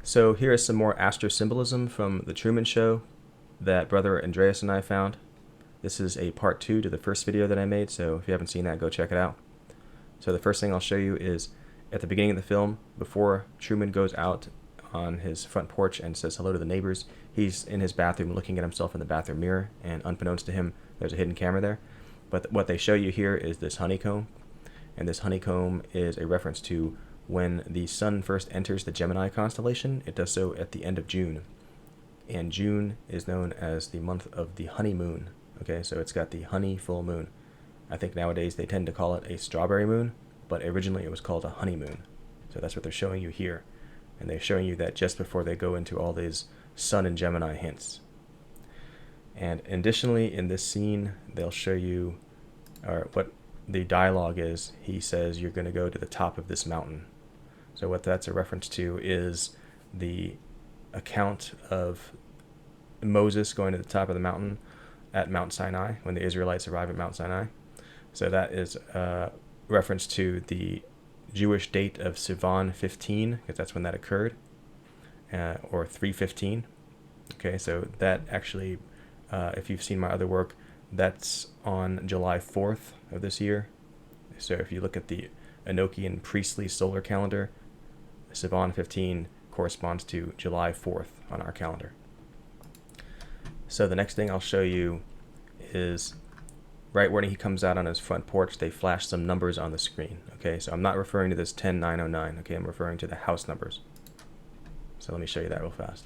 So here is some more astrosymbolism from the Truman Show that brother Andreas and I found. This is a part 2 to the first video that I made, so if you haven't seen that, go check it out. So the first thing I'll show you is at the beginning of the film, before Truman goes out on his front porch and says hello to the neighbors, he's in his bathroom looking at himself in the bathroom mirror, and unbeknownst to him, there's a hidden camera there. But what they show you here is this honeycomb, and this honeycomb is a reference to when the sun first enters the Gemini constellation. It does so at the end of June, and June is known as the month of the honeymoon. Okay, so it's got the honey full moon. I think nowadays they tend to call it a strawberry moon, but originally it was called a honeymoon. So that's what they're showing you here, and they're showing you that just before they go into all these sun and Gemini hints. And additionally, in this scene, they'll show you, or what the dialogue is. He says, you're going to go to the top of this mountain. So what that's a reference to is the account of Moses going to the top of the mountain at Mount Sinai, when the Israelites arrive at Mount Sinai. So that is a reference to the Jewish date of Sivan 15, because that's when that occurred, or 315. Okay, so that actually, if you've seen my other work, that's on July 4th of this year. So if you look at the Enochian priestly solar calendar, Sivan 15 corresponds to July 4th on our calendar. So the next thing I'll show you is right when he comes out on his front porch, they flash some numbers on the screen. Okay, so I'm not referring to this 10909. Okay, I'm referring to the house numbers. So let me show you that real fast.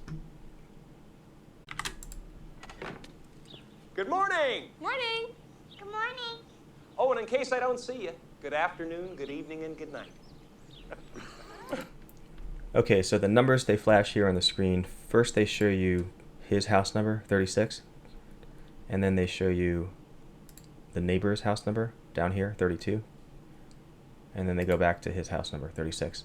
Good morning. Morning. Good morning. Oh, and in case I don't see you, good afternoon, good evening, and good night. Okay, so the numbers they flash here on the screen, first they show you his house number, 36, and then they show you the neighbor's house number down here, 32, and then they go back to his house number, 36.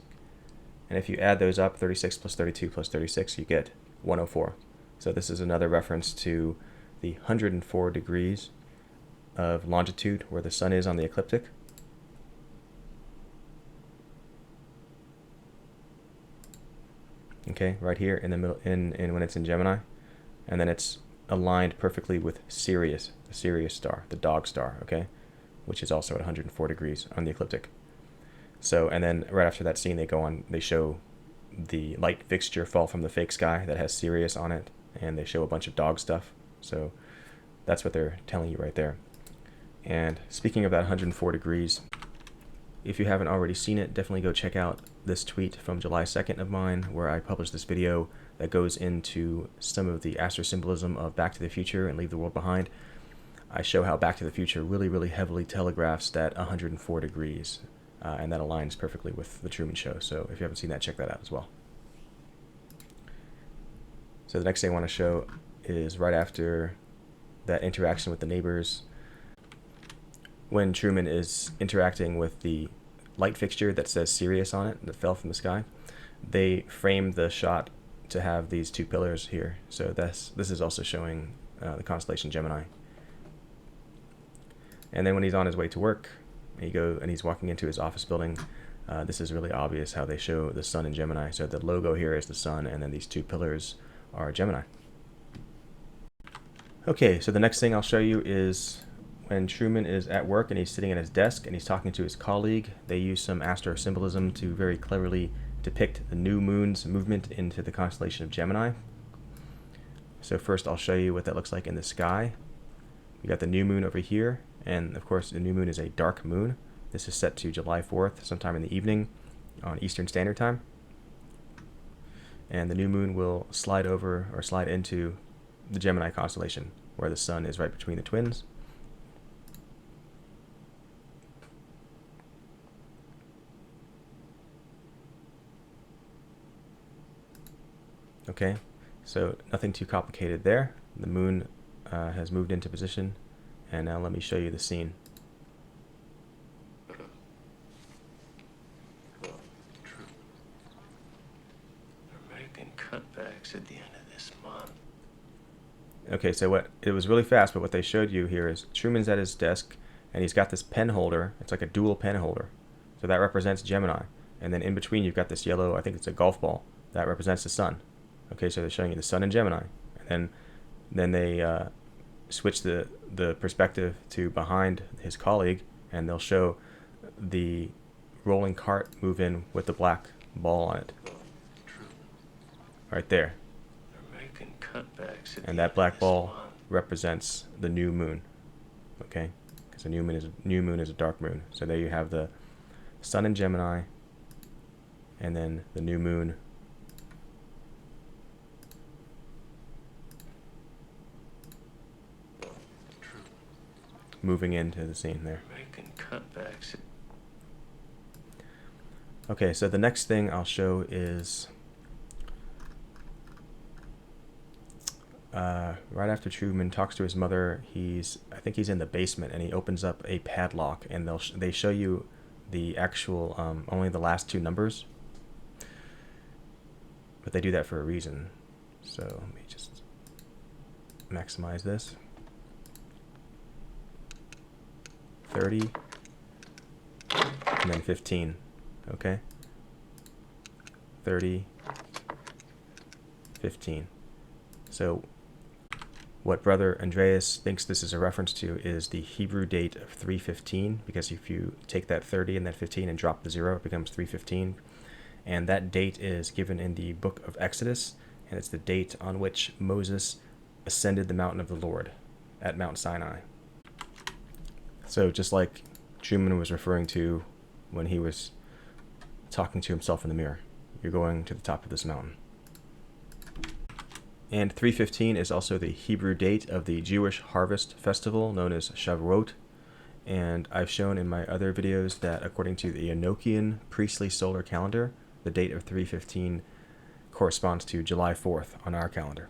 And if you add those up, 36 plus 32 plus 36, you get 104. So this is another reference to the 104 degrees of longitude where the sun is on the ecliptic. Okay, right here in the middle, in when it's in Gemini, and then it's aligned perfectly with Sirius, the Sirius star, the dog star, okay, which is also at 104 degrees on the ecliptic. So, and then right after that scene, they go on, they show the light fixture fall from the fake sky that has Sirius on it, and they show a bunch of dog stuff. So that's what they're telling you right there. And speaking of that 104 degrees, if you haven't already seen it, definitely go check out this tweet from July 2nd of mine, where I published this video that goes into some of the astrosymbolism of Back to the Future and Leave the World Behind. I show how Back to the Future really, really heavily telegraphs that 104 degrees, and that aligns perfectly with the Truman Show. So if you haven't seen that, check that out as well. So the next thing I want to show is right after that interaction with the neighbors, when Truman is interacting with the light fixture that says Sirius on it that fell from the sky. They framed the shot to have these two pillars here. So this is also showing the constellation Gemini. And then when he's on his way to work, he's walking into his office building. This is really obvious how they show the sun in Gemini. So the logo here is the sun, and then these two pillars are Gemini. Okay, so the next thing I'll show you is when Truman is at work and he's sitting at his desk and he's talking to his colleague. They use some astrosymbolism to very cleverly depict the new moon's movement into the constellation of Gemini. So first I'll show you what that looks like in the sky. We got the new moon over here, and of course the new moon is a dark moon. This is set to July 4th, sometime in the evening on Eastern Standard Time. And the new moon will slide over or slide into the Gemini constellation, where the sun is right between the twins. Okay, so nothing too complicated there. The moon has moved into position, and now let me show you the scene. They're making cutbacks at the end of this month. Okay, so it was really fast, but what they showed you here is Truman's at his desk, and he's got this pen holder. It's like a dual pen holder. So that represents Gemini. And then in between, you've got this yellow, I think it's a golf ball, that represents the sun. Okay, so they're showing you the sun in Gemini, and then they switch the perspective to behind his colleague, and they'll show the rolling cart move in with the black ball on it, right there. They're making cutbacks at And the that end black of this ball month. represents the new moon. Okay, because the new moon is a dark moon. So there you have the sun in Gemini, and then the new moon moving into the scene there. Making cutbacks. Okay, so the next thing I'll show is right after Truman talks to his mother. I think he's in the basement, and he opens up a padlock, and they show you the actual only the last two numbers, but they do that for a reason. So let me just maximize this. 30 and then 15. Okay, 30, 15. So what Brother Andreas thinks this is a reference to is the Hebrew date of 315, because if you take that 30 and that 15 and drop the 0, it becomes 315. And that date is given in the book of Exodus, and it's the date on which Moses ascended the mountain of the Lord at Mount Sinai. So just like Truman was referring to when he was talking to himself in the mirror, you're going to the top of this mountain. And 315 is also the Hebrew date of the Jewish harvest festival known as Shavuot. And I've shown in my other videos that according to the Enochian priestly solar calendar, the date of 315 corresponds to July 4th on our calendar.